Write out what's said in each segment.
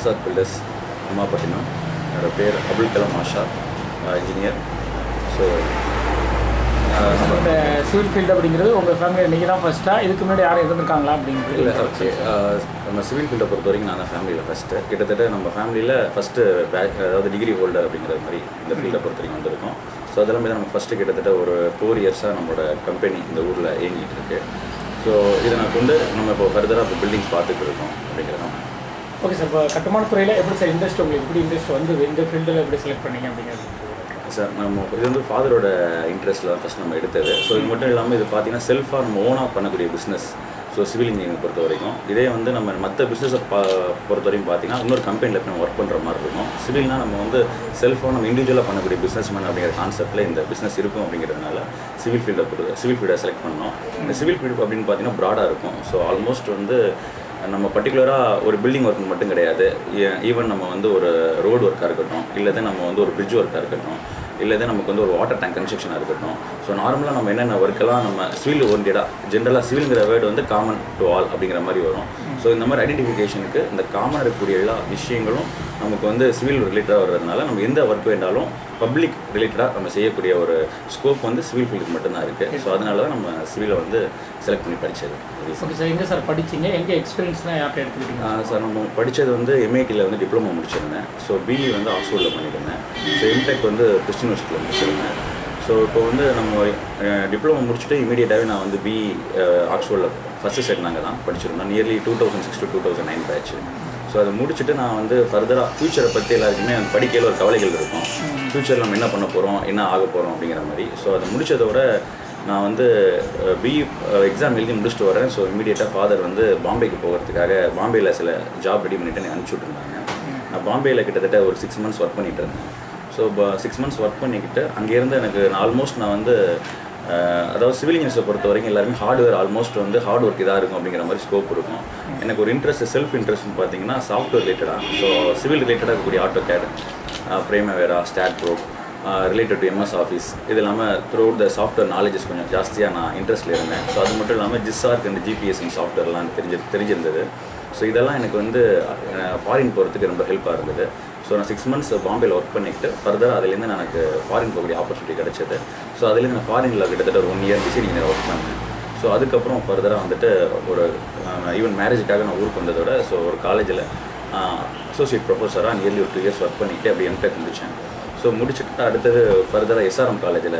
Aazaath builders, Amapattinam. என்னோட பேர் Abul Kalam Azad, engineer. So இந்த சிவில் ஃபீல்டு அப்படிங்கிறது உங்கள் ஃபேமிலியில் நீங்கள் தான் ஃபஸ்ட்டாக, இதுக்கு முன்னாடி யாரும் இருந்திருக்காங்களா அப்படிங்கிறது? இல்லை, ஓகே. நம்ம சிவில் ஃபீல்டை பொறுத்த வரைக்கும் நான் தான் ஃபேமிலியில் ஃபஸ்ட்டு. கிட்டத்தட்ட நம்ம ஃபேமிலியில் ஃபஸ்ட்டு அதாவது டிகிரி ஹோல்டர் அப்படிங்கிற மாதிரி இந்த ஃபீல்டை பொறுத்த வரைக்கும் வந்திருக்கோம். ஸோ அதெல்லாம் தான் நம்ம ஃபஸ்ட்டு கிட்டத்தட்ட ஒரு 4 இயர்ஸாக நம்மளோட கம்பெனி இந்த ஊரில் இயங்கிட்டு இருக்கு. ஸோ இதை நான் கொண்டு நம்ம இப்போ ஃபர்தராக இப்போ பில்டிங்ஸ் பார்த்துட்டு இருக்கோம் அப்படிங்கிறதான். ஓகே சார், இப்போ கட்டுமானத்துறையில் எப்படி சார் இன்ட்ரெஸ்ட் உங்களுக்கு எப்படி இன்ட்ரெஸ்ட் வந்து இந்த ஃபீல்டில் எப்படி செலக்ட் பண்ணீங்க அப்படிங்கிறது? சார், நம்ம இது வந்து ஃபாதரோட இன்ட்ரெஸ்ட்டில் தான் ஃபஸ்ட் நம்ம எடுத்தது. ஸோ இது மட்டும் இல்லாமல் இது பார்த்தீங்கன்னா செல்ஃபாக நம்ம ஓனாக பண்ணக்கூடிய பிஸ்னஸ். ஸோ சிவில் இன்ஜினியரிங் பொறுத்த வரைக்கும் இதே வந்து நம்ம மற்ற பிஸ்னஸை பொறுத்த வரைக்கும் பார்த்தீங்கன்னா இன்னொரு கம்பெனியில் போய் நம்ம ஒர்க் பண்ணுற மாதிரி இருக்கும். சிவில்னால் நம்ம வந்து செல்ஃபாக நம்ம இண்டிவிஜுவலாக பண்ணக்கூடிய பிஸ்னஸ் மேன் அப்படிங்கிற கான்செப்ட்டில் இந்த பிஸ்னஸ் இருக்கும் அப்படிங்கிறதுனால சிவில் ஃபீல்டை செலக்ட் பண்ணோம். இந்த சிவில் ஃபீல்டு அப்படின்னு பார்த்தீங்கன்னா ப்ராடாக இருக்கும். ஸோ ஆல்மோஸ்ட் வந்து நம்ம பர்டிகுலராக ஒரு பில்டிங் ஒர்க் மட்டும் கிடையாது. ஈவன் நம்ம வந்து ஒரு ரோடு ஒர்க்காக இருக்கட்டும், இல்லைதான் நம்ம வந்து ஒரு பிரிட்ஜ் ஒர்க்காக இருக்கட்டும், இல்லைதான் நமக்கு வந்து ஒரு வாட்டர் டேங்க் கன்ஸ்ட்ரக்ஷனாக இருக்கட்டும். ஸோ நார்மலாக நம்ம என்னென்ன ஒர்க்கெல்லாம் நம்ம சிவில் ஓரியன்டாக ஜென்ரலாக சிவில்ங்கிற வேர்டு வந்து காமன் டு ஆல் அப்படிங்கிற மாதிரி வரும். ஸோ இந்த மாதிரி ஐடென்டிஃபிகேஷனுக்கு இந்த காமனாக இருக்கக்கூடிய எல்லா விஷயங்களும் நமக்கு வந்து சிவில் ரிலேட்டடாக வர்றதுனால நம்ம எந்த ஒர்க் வேண்டாலும் பப்ளிக் ரிலேட்டடாக நம்ம செய்யக்கூடிய ஒரு ஸ்கோப் வந்து சிவில் ஃபீல்டுக்கு மட்டும்தான் இருக்குது. ஸோ அதனால தான் நம்ம சிவிலை வந்து செலக்ட் பண்ணி படித்தது. ஓகே சார், எங்கே சார் படிச்சிங்க, எங்கே எக்ஸ்பீரியன்ஸ்லாம் யார்கிட்ட எடுத்துக்கிட்டீங்க? சார், நம்ம படித்தது வந்து எம்ஐடியில் வந்து டிப்ளமோ முடிச்சிருந்தேன். ஸோ பிஇ வந்து ஆக்ஸ்ஃபோர்டில் பண்ணியிருந்தேன். ஸோ எம்டெக் வந்து கிறிஸ்டின் யூனிவர்சிட்டியில் முடிச்சிருந்தேன். ஸோ இப்போ வந்து நம்ம டிப்ளமோ முடிச்சுட்டு இமீடியட்டாகவே நான் வந்து பிஇ ஆக்ஸ்ஃபோர்டில் ஃபஸ்ட்டு செட் நாங்கள் தான் படிச்சிருந்தோம். Nearly 2006 to 2009 batch. ஸோ அதை முடிச்சுட்டு நான் வந்து ஃபர்தராக ஃப்யூச்சரை பற்றி எல்லாருக்குமே அந்த படிக்கையில் ஒரு கவலைகள் இருக்கும். ஃப்யூச்சரில் நம்ம என்ன பண்ண போகிறோம், என்ன ஆக போகிறோம் அப்படிங்கிற மாதிரி. ஸோ அதை முடித்ததோட நான் வந்து பிஇ எக்ஸாம் எழுதி முடிச்சுட்டு வரேன். ஸோ இமீடியட்டாக ஃபாதர் வந்து பாம்பேக்கு போகிறதுக்காக பாம்பேயில் சில ஜாப் ரெடி பண்ணிவிட்டு எனக்கு அனுப்பிச்சி விட்ருந்தாங்க. நான் பாம்பேயில் கிட்டத்தட்ட ஒரு 6 months ஒர்க் பண்ணிகிட்டு இருந்தேன். ஸோ 6 months ஒர்க் பண்ணிக்கிட்டு அங்கேருந்து எனக்கு ஆல்மோஸ்ட் நான் வந்து அதாவது சிவில் இன்ஜினியர்ஸை பொறுத்த வரைக்கும் எல்லாருமே ஹார்ட்வேர் ஆல்மோஸ்ட் வந்து ஹார்ட் ஒர்க் இதாக இருக்கும் அப்படிங்கிற மாதிரி ஸ்கோப் இருக்கும். எனக்கு ஒரு இன்ட்ரெஸ்ட், செல்ஃப் இன்ட்ரெஸ்ட்னு பார்த்தீங்கன்னா சாஃப்ட்வேர் ரிலேட்டடாக. ஸோ சிவில் ரிலேட்டடாக இருக்கக்கூடிய AutoCAD, Primavera, STAAD Pro, related to MS Office, இது இல்லாமல் throughout the software knowledges கொஞ்சம் ஜாஸ்தியாக நான் இன்ட்ரெஸ்ட்டில் இருந்தேன். ஸோ அது மட்டும் இல்லாமல் ஜிஸ்ஆர்க் அண்ட் ஜிபிஎஸ்என் சாஃப்ட்வேர்லாம் தெரிஞ்சிருந்தது. ஸோ இதெல்லாம் எனக்கு வந்து ஃபாரின் போகிறதுக்கு ரொம்ப ஹெல்ப்பாக இருந்தது. ஸோ நான் 6 months பாம்பேயில் ஒர்க் பண்ணிக்கிட்டு ஃபர்தராக அதுலேருந்து எனக்கு ஃபாரின் போகக்கூடிய ஆப்பர்ச்சுனிட்டி கிடச்சிது. ஸோ அதுலேருந்து நான் ஃபாரினில் கிட்டத்தட்ட ஒரு 1 year டிசைன் இன்ஜினியர் ஒர்க் பண்ணேன். ஸோ அதுக்கப்புறம் ஃபர்தராக வந்துட்டு ஒரு ஈவன் மேரேஜுக்காக நான் ஊருக்கு வந்ததோட ஸோ ஒரு காலேஜில் அசோசியேட் ப்ரொஃபஸராக நியர்லி ஒரு 2 years ஒர்க் பண்ணிக்கிட்டு அப்படி எம்டெக் முடித்தேன். ஸோ முடிச்சுட்டு அடுத்தது ஃபர்தராக எஸ்ஆர்எம் காலேஜில்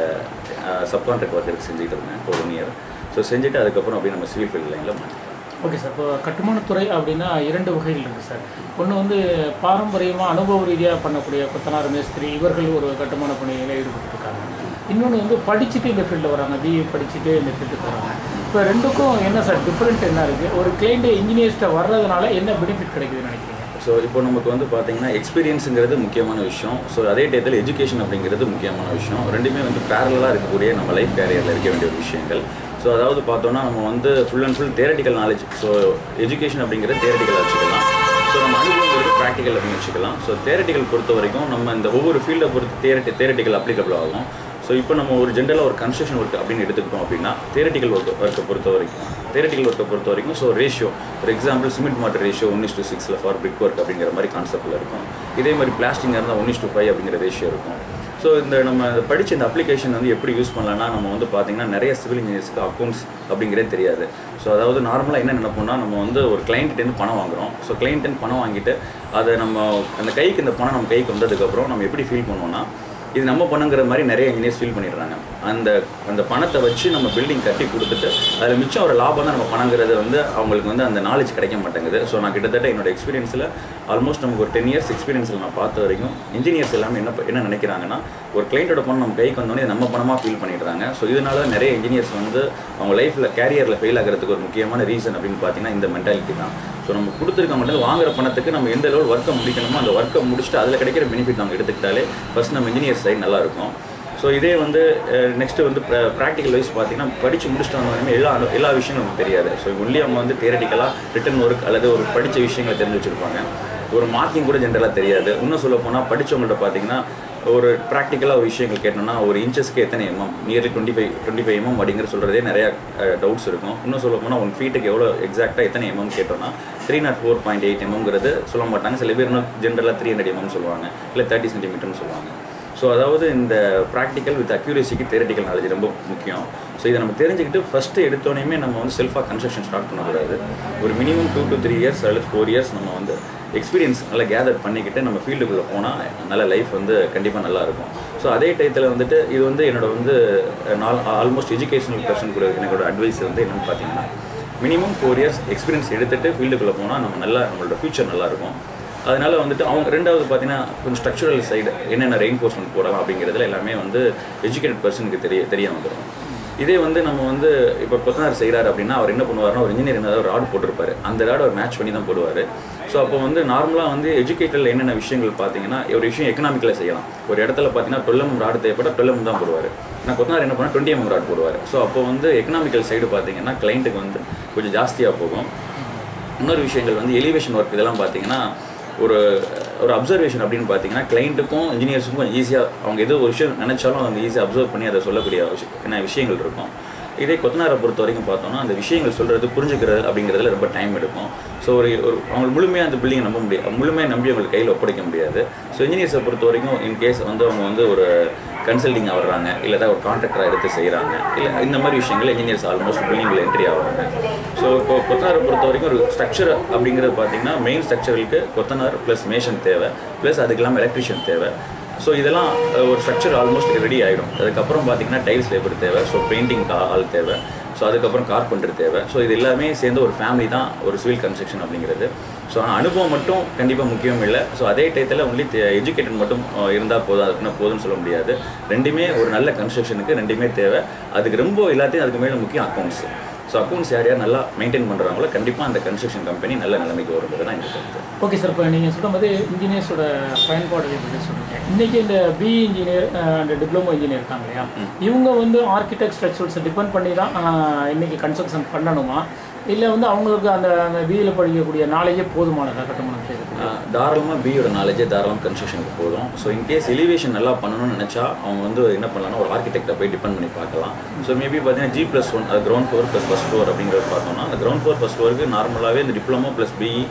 சப்கான்ட்ராக்ட் ஒர்க் எடுத்து செஞ்சுக்கிட்டு இருந்தேன் ஒரு 1 year. ஸோ செஞ்சுட்டு அதுக்கப்புறம் அப்படியே நம்ம சிவில் ஃபீல்டு லைனில் மாட்டேன். ஓகே சார், இப்போ கட்டுமானத்துறை அப்படின்னா 2 வகைகள் இருக்குது சார். ஒன்று வந்து பாரம்பரியமாக அனுபவ ரீதியாக பண்ணக்கூடிய கொத்தனார், மேஸ்திரி, இவர்கள் ஒரு கட்டுமான பணியில் ஈடுபட்டுருக்காங்க. இன்னொன்று வந்து படிச்சுட்டு இந்த ஃபீல்டில் வராங்க, பிஏ படிச்சுட்டு இந்த ஃபீல்டுக்கு வராங்க. இப்போ ரெண்டுக்கும் என்ன சார் டிஃப்ரெண்ட் என்ன இருக்குது? ஒரு கிளைண்ட் இன்ஜினியர்ஸ்ட்டை வர்றதுனால என்ன பெனிஃபிட் கிடைக்குதுன்னு நினைக்கிறீங்க? ஸோ இப்போ நமக்கு வந்து பார்த்தீங்கன்னா எக்ஸ்பீரியன்ஸுங்கிறது முக்கியமான விஷயம். ஸோ அதே டயத்தில் எஜுகேஷன் அப்படிங்கிறது முக்கியமான விஷயம். ரெண்டுமே வந்து பேரலாக இருக்கக்கூடிய நம்ம லைஃப் கேரியரில் இருக்க வேண்டிய ஒரு விஷயங்கள். ஸோ அதாவது பார்த்தோன்னா நம்ம வந்து full and full theoretical knowledge. So education அப்படிங்கிறது தியரட்டிக்கல் வச்சுக்கலாம். ஸோ நம்ம அனுபவங்கிறது ப்ராக்டிக்கல் அப்படின்னு வச்சுக்கலாம். ஸோ தியரட்டிக்கல் பொறுத்த வரைக்கும் நம்ம இந்த ஒவ்வொரு ஃபீல்டை பொறுத்து தியரட்டிக்கல் அப்ளிகபிள் ஆகும். ஸோ இப்போ நம்ம ஒரு ஜென்ரலாக ஒரு கன்ஸ்ட்ரக்ஷன் ஒர்க் அப்படின்னு எடுத்துக்கிட்டோம் அப்படின்னா தியரட்டிக்கல் ஒர்க்கை பொறுத்த வரைக்கும் so ratio, for example cement matter ratio 1:6 for brick work அப்படிங்கிற மாதிரி கான்செப்டில் இருக்கும். இதே மாதிரி பிளாஸ்டிங்காக இருந்தால் 1:5 அப்படிங்கிற ரேஷியோ இருக்கும். ஸோ இந்த நம்ம படித்த இந்த அப்ளிகேஷன் வந்து எப்படி யூஸ் பண்ணலாம்னா நம்ம வந்து பார்த்திங்கன்னா நிறைய சிவில் இன்ஜினியர்ஸ்க்கு அக்கௌண்ட்ஸ் அப்படிங்கிறதே தெரியாது. ஸோ அதாவது நார்மலாக என்ன நினைப்போம்னா நம்ம வந்து ஒரு கிளைண்ட்லேருந்து பணம் வாங்குகிறோம். ஸோ கிளைண்ட்லேருந்து பணம் வாங்கிட்டு அதை நம்ம அந்த கைக்கு இந்த பணம் நம்ம கைக்கு வந்ததுக்கப்புறம் நம்ம எப்படி ஃபீல் பண்ணுவோம்னா இது நம்ம பண்ணுங்கிற மாதிரி நிறைய இன்ஜினியர்ஸ் ஃபீல் பண்ணிடுறாங்க. அந்த பணத்தை வச்சு நம்ம பில்டிங் கட்டி கொடுத்துட்டு அதில் மிச்சம் ஒரு லாபம் தான் நம்ம பணங்கிறது வந்து அவங்களுக்கு வந்து அந்த நாலேஜ் கிடைக்க மாட்டேங்குது. ஸோ நான் கிட்டத்தட்ட என்னோட எக்ஸ்பீரியன்ஸில் ஆல்மோஸ்ட் நமக்கு ஒரு 10 years எக்ஸ்பீரியன்ஸில் நான் பார்த்த வரைக்கும் இன்ஜினியர்ஸ் எல்லாமே என்ன நினைக்கிறாங்கன்னா ஒரு கிளைண்ட்டோட பணம் நம்ம கைக்கு வந்தோடனே நம்ம பணமாக ஃபீல் பண்ணிடுறாங்க. ஸோ இதனால நிறைய இன்ஜினியர்ஸ் வந்து அவங்க லைஃப்பில் கேரியரில் ஃபெயில் ஆகிறதுக்கு ஒரு முக்கியமான ரீசன் அப்படின்னு பார்த்தீங்கன்னா இந்த மென்டாலிட்டி தான். ஸோ நம்ம கொடுத்துருக்க மட்டும் வாங்குற பணத்துக்கு நம்ம எந்த லெவல் ஒர்க்கை முடிக்கணுமோ அந்த ஒர்க்கை முடிச்சுட்டு அதில் கிடைக்கிற பெனிஃபிட் நம்ம எடுத்துக்கிட்டாலே ஃபஸ்ட் நம்ம இன்ஜினியர் சைடு நல்லாயிருக்கும். ஸோ இதே வந்து நெக்ஸ்ட்டு வந்து ப்ராக்டிக்கல் வைஸ் பார்த்தீங்கன்னா படித்து முடிச்சுட்டு வந்தோடனே எல்லா விஷயங்களும் நமக்கு தெரியாது. ஸோ ஒன்லி அவங்க வந்து தியரட்டிக்கலாக ரிட்டன் ஒர்க் அல்லது ஒரு படித்த விஷயங்களை தெரிஞ்சு வச்சுருப்பாங்க. ஒரு மார்க்கிங் கூட ஜென்ரலாக தெரியாது. இன்னும் சொல்ல போனால் படித்தவங்கள்ட்ட பார்த்தீங்கன்னா ஒரு ப்ராக்டிக்கலாக ஒரு விஷயங்கள் கேட்டோம்னா ஒரு இன்ச்சஸ்க்கு எத்தனை எம்எம், நியர்லி 25 mm அப்படிங்கிற சொல்கிறதே நிறையா டவுட்ஸ் இருக்கும். இன்னும் சொல்ல போனால் 1 ஃபீட்டுக்கு எவ்வளோ எக்ஸாக்டாக எத்தனை எம்எம் கேட்டோம்னா 304.8 mm சொல்ல மாட்டாங்க. சில பேர் இன்னும் ஜென்ரலாக 300 mm சொல்லுவாங்க, இல்லை 30 cm சொல்லுவாங்க. ஸோ அதாவது இந்த ப்ராக்டிக்கல் வித் அக்யூரேசிக்கு தியரட்டிக்கல் நாலேஜ் ரொம்ப முக்கியம். ஸோ இதை நம்ம தெரிஞ்சுக்கிட்டு ஃபஸ்ட்டு எடுத்தோடனே நம்ம வந்து செல்ஃபாக கன்ஸ்ட்ரக்ஷன் ஸ்டார்ட் பண்ணக்கூடாது. ஒரு மினிமம் 2 to 3 years அல்லது 4 years நம்ம வந்து எக்ஸ்பீரியன்ஸ் நல்லா கேதர் பண்ணிக்கிட்டு நம்ம ஃபீல்டுக்குள்ளே போனால் நல்ல லைஃப் வந்து கண்டிப்பாக நல்லாயிருக்கும். ஸோ அதே டயத்தில் வந்துட்டு இது வந்து என்னோட வந்து ஆல்மோஸ்ட் எஜுகேஷனல் பர்சன் கூட என்னோட அட்வைஸ் வந்து என்னென்னு பார்த்தீங்கன்னா மினிமம் 4 years எக்ஸ்பீரியன்ஸ் எடுத்துகிட்டு ஃபீல்டுக்குள்ளே போனால் நம்மளோட ஃபியூச்சர் நல்லாயிருக்கும். அதனால் வந்துட்டு அவங்க ரெண்டாவது பார்த்தீங்கன்னா கொஞ்சம் ஸ்ட்ரக்சரல் சைடு என்னென்ன ரெயின்ஃபோர்ஸ்மெண்ட் போடலாம் அப்படிங்கிறதுல எல்லாமே வந்து எஜுகேட்டட் பர்சனுக்கு தெரிய வந்துடும். இதே வந்து நம்ம வந்து இப்போ கொத்தனார் செய்கிறாரு அப்படின்னா அவர் என்ன பண்ணுவார்னா ஒரு இன்ஜினியர் ஏதாவது ஒரு ராடு போட்டிருப்பாரு, அந்த ராடு அவர் மேட்ச் பண்ணி தான் போடுவார். ஸோ அப்போ வந்து நார்மலாக வந்து எஜுகேட்டரில் என்னென்ன விஷயங்கள் பார்த்தீங்கன்னா ஒரு விஷயம் எக்கனாமிக்கலாக செய்யலாம். ஒரு இடத்துல பார்த்தீங்கன்னா 12 mm ராடு தேவைப்பட 12 mm தான் போடுவார். ஆனால் கொத்தனார் என்ன பண்ணால் 20 mm ராடு போடுவார். ஸோ அப்போ வந்து எக்கனாமிக்கல் சைடு பார்த்தீங்கன்னா கிளைண்ட்டுக்கு வந்து கொஞ்சம் ஜாஸ்தியாக போகும். இன்னொரு விஷயங்கள் வந்து எலிவேஷன் ஒர்க் இதெல்லாம் பார்த்தீங்கன்னா ஒரு அப்சர்வேஷன் அப்படின்னு பார்த்தீங்கன்னா கிளைண்ட்டுக்கும் இன்ஜினியர்ஸுக்கும் ஈஸியாக அவங்க எது ஒரு விஷயம் நினச்சாலும் அவங்க ஈஸியாக அப்சர்வ் பண்ணி அதை சொல்லக்கூடிய என்ன விஷயங்கள் இருக்கும். இதே கொத்தனாரை பொறுத்த வரைக்கும் பார்த்தோம்னா அந்த விஷயங்கள் சொல்கிறது புரிஞ்சுக்கிறது அப்படிங்கிறதுல ரொம்ப டைம் எடுக்கும். ஸோ ஒரு அவங்க முழுமையாக அந்த பில்டிங்கை நம்ப முடியாது, முழுமையாக நம்பி அவங்களுக்கு கையில் ஒப்படைக்க முடியாது. ஸோ இன்ஜினியர்ஸை பொறுத்த வரைக்கும் இன்கேஸ் வந்து அவங்க வந்து ஒரு கன்சல்டிங் ஆகுறாங்க, இல்லை தான் ஒரு கான்ட்ராக்டராக எடுத்து செய்கிறாங்க, இல்லை இந்த மாதிரி விஷயங்கள் இன்ஜினியர்ஸ் ஆல்மோஸ்ட் பில்டிங்கில் என்ட்ரி ஆகுறாங்க. ஸோ இப்போ கொத்தனாரை பொறுத்த வரைக்கும் ஒரு ஸ்ட்ரக்சர் அப்படிங்கிறது பார்த்தீங்கன்னா மெயின் ஸ்ட்ரக்சருக்கு கொத்தனார் ப்ளஸ் மேஷன் தேவை, ப்ளஸ் அதுக்கு இல்லாமல் எலக்ட்ரிஷியன் தேவை. ஸோ இதெல்லாம் ஒரு ஸ்ட்ரக்சர் ஆல்மோஸ்ட் ரெடி ஆகிடும். அதுக்கப்புறம் பார்த்தீங்கன்னா டைல்ஸ் லேபர் தேவை, ஸோ பெயிண்டிங் ஆள் தேவை, ஸோ அதுக்கப்புறம் கார்பெண்டர் தேவை. ஸோ இது எல்லாமே சேர்ந்து ஒரு ஃபேமிலி தான் ஒரு சிவில் கன்ஸ்ட்ரக்ஷன் அப்படிங்கிறது. ஸோ அனுபவம் மட்டும் கண்டிப்பாக முக்கியம் இல்லை. ஸோ அதே டயத்தில் ஒன்லி எஜுகேட்டட் மட்டும் இருந்தால் போதும், அதுக்குன்னா போதும்னு சொல்ல முடியாது. ரெண்டுமே ஒரு நல்ல கன்ஸ்ட்ரக்ஷனுக்கு ரெண்டுமே தேவை. அதுக்கு ரொம்ப எல்லாத்தையும் அதுக்கு மேலே முக்கியம் அக்கௌண்ட்ஸ். ஸோ அக்கௌண்ட்ஸ் யார் நல்லா மெயின்டைன் பண்ணுறாங்களோ கண்டிப்பாக அந்த கன்ஸ்ட்ரக்ஷன் கம்பெனி நல்ல நிலைமைக்கு வரும்போது தான் எனக்கு கருத்து. ஓகே சார், இப்போ நீங்கள் சொல்லும்போது இன்ஜினியர்ஸோட பயன்பாடு பற்றி சொல்லுங்கள். இன்றைக்கி இந்த BE engineer and diploma engineer இருக்காங்க இல்லையா, இவங்க வந்து ஆர்கிடெக்ட் ஸ்ட்ரக்சர்ஸை டிபெண்ட் பண்ணி தான் இன்றைக்கி கன்ஸ்ட்ரக்ஷன் பண்ணணுமா, இல்லை வந்து அவங்களுக்கு அந்த பிஇயில் படிக்கக்கூடிய நாலேஜே போதுமானதா கட்டுமானம் செய்யுது? தாராளமாக பியோட நாலேஜே தாராளமாக கன்ஸ்ட்ரக்ஷனுக்கு போதும். ஸோ இன்கேஸ் எலிவேஷன் நல்லா பண்ணணும்னு நினச்சா அவங்க வந்து என்ன பண்ணலாம்னா ஒரு ஆர்கிடெக்டை போய் டிபெண்ட் பண்ணி பார்க்கலாம். ஸோ மேபி பார்த்தீங்கன்னா G+1 அது ground floor plus first floor அப்படிங்கிறது பார்த்தோம்னா அந்த கிரவுண்ட் ஃப்ளோர் ஃபர்ஸ்ட் ஃப்ளோருக்கு நார்மலாகவே இந்த டிப்ளமோ ப்ளஸ் பிஇ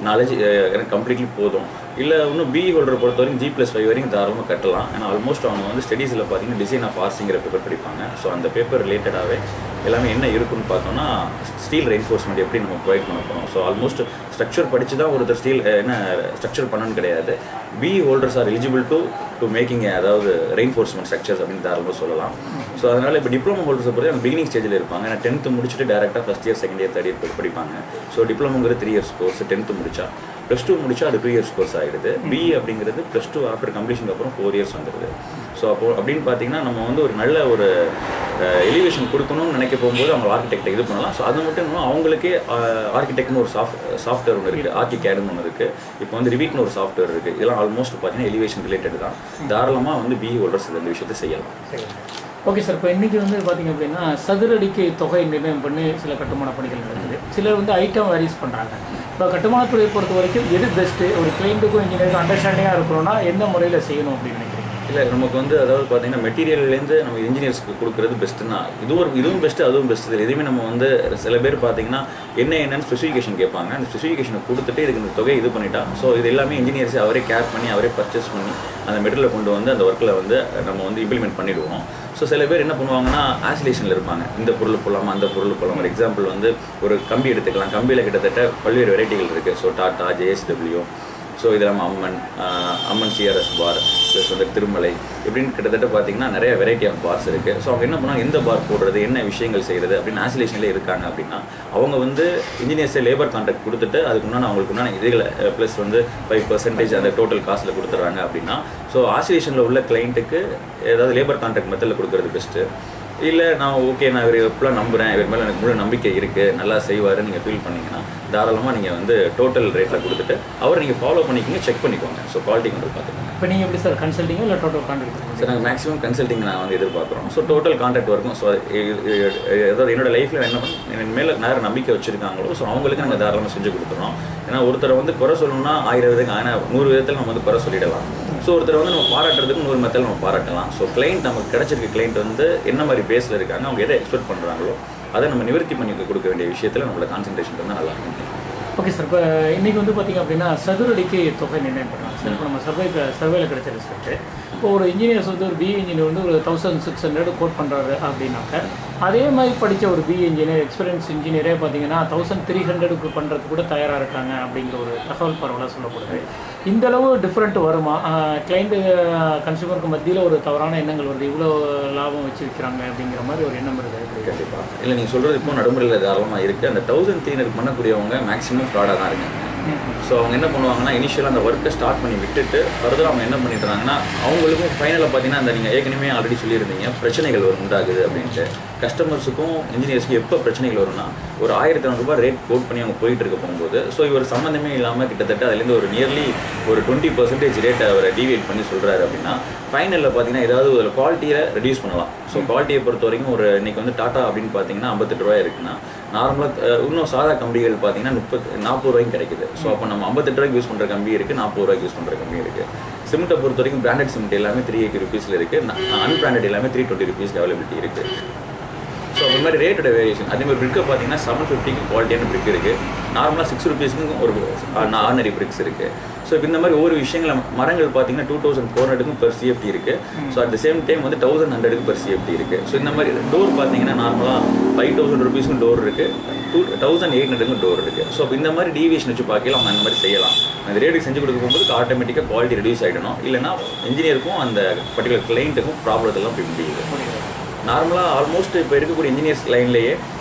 நாலேஜ் எனக்கு கம்ப்ளீட்லி போதும். இல்லை இன்னும் பிஇ ஹோல்டரை பொறுத்த வரைக்கும் G+5 வரைக்கும் தாராளமாக கட்டலாம். ஏன்னா ஆல்மோஸ்ட் அவங்க வந்து ஸ்டடீஸில் பார்த்தீங்கன்னா டிசைன் ஆஃப் ஆர்சிங்கிற பேப்பர் படிப்பாங்க. ஸோ அந்த பேப்பர் ரிலேட்டடாகவே எல்லாமே என்ன இருக்குன்னு பார்த்தோம்னா ஸ்டீல் ரெயின்ஃபோர்ஸ்மெண்ட் எப்படி நம்ம ப்ரொவைட் பண்ண போகிறோம். ஸோ ஆல்மோஸ்ட் ஸ்ட்ரக்சர் படித்து தான் ஒருத்தர் ஸ்டீல் என்ன ஸ்ட்ரக்சர் பண்ணணும்னு கிடையாது. BE holders are eligible to making அதாவது ரெயின்ஃபோர்ஸ்மெண்ட் ஸ்ட்ரக்சர்ஸ் அப்படின்னு தாராளமாக சொல்லலாம். ஸோ அதனால் இப்போ டிப்ளமோ ஹோல்டர்ஸை பொறுத்த அவங்க பிகினிங் ஸ்டேஜில் இருப்பாங்க. ஏன்னா 10th முடிச்சுட்டு டேரெக்டாக first year second year third year படிப்பாங்க. ஸோ டிப்ளமோங்கிறது 3 years கோர்ஸ், 10th முடிச்சா +2 முடிச்சா அது 2 years கோர்ஸ் ஆகிடுது. பிஇ அப்படிங்கிறது +2 ஆஃப்டர் கம்ப்ளீஷனுக்கு அப்புறம் 4 years வந்துடுது. ஸோ அப்போ அப்படின்னு பார்த்தீங்கன்னா நம்ம வந்து ஒரு நல்ல ஒரு எலிவேஷன் கொடுக்கணும்னு நினைக்க போகும்போது அவங்க ஆர்கிடெக்டை இது பண்ணலாம். ஸோ அது மட்டும் இல்லாமல் அவங்களுக்கே ஆர்கிடெக்ட்னு ஒரு சாஃப்ட்வேர் ஒன்று இருக்குது, ஆர்கிகேடுன்னு ஒன்று இருக்குது, இப்போ வந்து ரிவீட்னு ஒரு சாஃப்ட்வேர் இருக்குது. இதெல்லாம் ஆல்மோஸ்ட் பார்த்தீங்கன்னா எலிவேஷன் ரிலேட்டட் தான். தாராளமாக வந்து பிஇ ஹோல்டர்ஸ் இந்த விஷயத்தை செய்யலாம். ஓகே சார், இப்போ இன்றைக்கி வந்து பார்த்திங்க அப்படின்னா சதுரடிக்கு தொகை நிர்ணயம் பண்ணி சில கட்டுமான பணிகள் நடக்குது. சிலர் வந்து ஐட்டம் வேரிஸ் பண்ணுறாங்க. இப்போ கட்டுமானத்துறையை பொறுத்த வரைக்கும் எது பெஸ்ட்டு, ஒரு கிளைண்ட்டுக்கும் இன்ஜினியருக்கும் அண்டர்ஸ்டாண்டிங்காக இருக்கணும்னா எந்த முறையில் செய்யணும் அப்படின்னு நினைக்கிறீங்க? இல்லை நமக்கு வந்து அதாவது பார்த்தீங்கன்னா மெட்டீரியல்லேருந்து நம்ம இன்ஜினியர்ஸ்க்கு கொடுக்குறது பெஸ்ட்டுன்னா இதுவும் பெஸ்ட்டு அதுவும் பெஸ்ட்டு. இது எதுவுமே நம்ம வந்து சில பேர் பார்த்தீங்கன்னா என்னென்னு ஸ்பெசிஃபிகேஷன் கேட்பாங்க. அந்த ஸ்பெசிஃபிகேஷனை கொடுத்துட்டு இதுக்கு இந்த தொகை இது பண்ணிட்டா ஸோ இது எல்லாமே இன்ஜினியர்ஸ் அவரே கேர் பண்ணி அவரே பர்ச்சேஸ் பண்ணி அந்த மெட்டீரியலை கொண்டு வந்து அந்த ஒர்க்கில் வந்து நம்ம வந்து இம்ப்ளிமெண்ட் பண்ணிவிடுவோம். ஸோ சில பேர் என்ன பண்ணுவாங்கன்னா ஆசிலேஷனில் இருப்பாங்க, இந்த பொருள் போடலாமா அந்த பொருள் போடலாம். ஒரு எக்ஸாம்பிள் வந்து ஒரு கம்பி எடுத்துக்கலாம். கம்பியில் கிட்டத்தட்ட பல்வேறு வெரைட்டிகள் இருக்குது. ஸோ டாட்டா, JSW, ஸோ இது இல்லாமல் அம்மன் CRS பார் ப்ளஸ் வந்து திருமலை இப்படின்னு கிட்டத்தட்ட பார்த்தீங்கன்னா நிறைய வெரைட்டி ஆஃப் பார்ஸ் இருக்குது. ஸோ அவங்க என்ன பண்ணால் எந்த பார் போடுறது, என்ன விஷயங்கள் செய்கிறது அப்படின்னு ஆசிலேஷனில் இருக்காங்க அப்படின்னா அவங்க வந்து இன்ஜினியர்ஸை லேபர் கான்ட்ராக்ட் கொடுத்துட்டு அதுக்கு முன்னாடி அவங்களுக்கு முன்னாடி இதுகளை ப்ளஸ் வந்து 5% அந்த டோட்டல் காஸ்ட்டில் கொடுத்துட்றாங்க அப்படின்னா ஸோ ஆசிலேஷனில் உள்ள கிளைண்ட்டுக்கு ஏதாவது லேபர் கான்ட்ராக்ட் மெத்தடில் கொடுக்குறது பெஸ்ட்டு. இல்லை நான் ஓகே நான் இவர் எப்படிலாம் நம்புகிறேன், இவர் மேலே எனக்கு முழு நம்பிக்கை இருக்குது, நல்லா செய்வார் நீங்கள் ஃபீல் பண்ணிங்கன்னா தாராளமாக நீங்கள் வந்து டோட்டல் ரேட்டில் கொடுத்துட்டு அவர் நீங்கள் ஃபாலோ பண்ணிக்கிங்க, செக் பண்ணிக்கோங்க. ஸோ குவாலிட்டி கண்ட்ரோல் பார்த்துக்கோங்க. இப்போ நீங்கள் எப்படி சார் கன்சல்ட்டிங்கோ இல்லை டோட்டல் கான்ட்ராக்ட்? சார் நாங்கள் மேக்ஸிமம் கன்சல்ட்டிங் நான் வந்து எதிர்பார்க்குறோம். ஸோ டோட்டல் கான்ட்ராக்ட் வரைக்கும். ஸோ ஏதாவது என்னோட லைஃப்பில் என்ன என் மேலே நேரம் நம்பிக்கை வச்சுருக்காங்களோ ஸோ அவங்களுக்கு நாங்கள் தாராளமாக செஞ்சு கொடுத்துறோம். ஏன்னா ஒருத்தரை வந்து குறை சொல்லணும்னா 1000 விதத்துக்கு, ஆனால் 100 விதத்தில் நம்ம வந்து குறை சொல்லிடலாம். ஸோ ஒருத்தர் வந்து நம்ம பாராட்டுறதுக்கு 100 மெத்தட் நம்ம பாராட்டலாம். ஸோ கிளைண்ட் நமக்கு கிடைச்சிருக்க கிளைண்ட் வந்து என்ன மாதிரி பேஸில் இருக்காங்க, அவங்க எதை எக்ஸ்பெக்ட் பண்ணுறாங்களோ அதை நம்ம நிவர்த்தி பண்ணி கொடுக்க வேண்டிய விஷயத்தில் நம்மளோட கான்சன்ட்ரேஷன் வந்து நல்லா இருக்கும். Okay sir. இப்போ இன்றைக்கி வந்து பார்த்திங்க அப்படின்னா சதுரடிக்கு தொகை நிர்ணயம் பண்ணுறாங்க சார். இப்போ நம்ம சர்வேல கிடைச்ச ரிசல்ட்டு, இப்போ ஒரு இன்ஜினியர்ஸ் வந்து ஒரு பிஇ இன்ஜினியர் வந்து ஒரு 1600 கோட் பண்ணுறாரு அப்படின்னாக்க, அதே மாதிரி படித்த ஒரு பிஇ இன்ஜினியர் எக்ஸ்பீரியன்ஸ் இன்ஜினியரே பார்த்தீங்கன்னா 1300க்கு பண்ணுறதுக்கு கூட தயாராக இருக்காங்க அப்படிங்கிற ஒரு தகவல் பரவலாக சொல்லப்படுது. இந்தளவு டிஃப்ரெண்ட் வருமா? கிளைண்ட்டு கன்சூமருக்கு மத்தியில் ஒரு தவறான எண்ணங்கள் வருது, இவ்வளோ லாபம் வச்சு விற்கிறாங்க அப்படிங்கிற மாதிரி ஒரு எண்ணம் இருக்குது. கண்டிப்பாக இல்லை, நீங்கள் சொல்கிறது இப்போ நடைமுறையில் தாராளமாக இருக்குது. அந்த 1300 பண்ணக்கூடியவங்க மேக்ஸிமம் ஃப்ராடாக தான் இருக்காங்க. ஸோ அவங்க என்ன பண்ணுவாங்கன்னா இனிஷியலாக அந்த ஒர்க்கை ஸ்டார்ட் பண்ணி விட்டுட்டு ஃபர்தர் அவங்க என்ன பண்ணிடுறாங்கன்னா அவங்களுக்கும் ஃபைனலில் பார்த்தீங்கன்னா அந்த நீங்கள் ஏற்கனவே ஆல்ரெடி சொல்லியிருந்தீங்க பிரச்சனைகள் உண்டாகுது அப்படின்ட்டு. கஸ்டமர்ஸுக்கும் இன்ஜினியர்ஸுக்கும் எப்போ பிரச்சனைகள் வரும்னா ஒரு 1500 ரூபாய் ரேட் கோட் பண்ணி அவங்க போயிட்டு இருக்க போகும்போது ஸோ இவர் சம்மந்தமே இல்லாமல் கிட்டத்தட்ட அதுலேருந்து ஒரு நியர்லி ஒரு 20% ரேட்டை அவரை டிவியேட் பண்ணி சொல்கிறாரு அப்படின்னா ஃபைனலில் பார்த்தீங்கன்னா ஏதாவது ஒரு குவாலிட்டியை ரெடியூஸ் பண்ணலாம். ஸோ குவாலிட்டியை பொறுத்த வரைக்கும் ஒரு இன்றைக்கி வந்து டாட்டா அப்படின்னு பார்த்தீங்கன்னா 58 ரூபாய் இருக்குன்னா நார்மலாக இன்னும் சாதா கம்பிகள் பார்த்தீங்கன்னா 40 ரூபாய்க்கு கிடைக்குது. ஸோ அப்போ நம்ம 58 ரூபாய்க்கு யூஸ் பண்ணுற கம்பி இருக்குது, 40 ரூபாய்க்கு யூஸ் பண்ணுற கம்பி இருக்குது. சிமெண்ட்டை பொறுத்த வரைக்கும் பிராண்டட் சிமெண்ட் எல்லாமே 380 ருபீஸில் இருக்குது, அன்பிராண்டட் எல்லாமே 320 ருபீஸ்க்கு அவைலபிலிட்டி இருக்குது. ஸோ அந்த மாதிரி ரேட்டோட வேரியேஷன். அதே மாதிரி பிரிக்கை பார்த்தீங்கன்னா 750க்கு குவாலிட்டியான பிரிக் இருக்குது, நார்மலாக 6 ருபீஸ்க்கு ஒரு ஆர்டினரி பிரிக்ஸ் இருக்குது. ஸோ இப்போ இந்த மாதிரி ஒவ்வொரு விஷயங்கள் மரங்கள் பார்த்தீங்கன்னா 2400க்கும் பெர் சிஎஃப்டி இருக்குது. So at the same time வந்து 1100க்கு பெர் சிஎஃப்டி இருக்குது. ஸோ இந்த மாதிரி டோர் பார்த்தீங்கன்னா நார்மலாக 5000 ருபீஸ்க்கும் டோர் இருக்குது, 2800க்கும் டோர் இருக்குது. ஸோ இப்போ இந்த மாதிரி டீவியேஷன் வச்சு பார்க்கலாம், அவங்க அந்த மாதிரி செய்யலாம். அந்த ரேட்டுக்கு செஞ்சு கொடுக்க போகும்போது ஆட்டோமேட்டிக்காக குவாலிட்டி ரெடியூஸ் ஆகிடணும், இல்லைனா இன்ஜினியருக்கும் அந்த பர்டிகுலர் கிளைண்ட்டுக்கும் ப்ராப்ளத்தெல்லாம் போய் முடியுது. நார்மலாக ஆல்மோஸ்ட் இப்போ இருக்கக்கூடிய இன்ஜினியர்ஸ் லைன்லேயே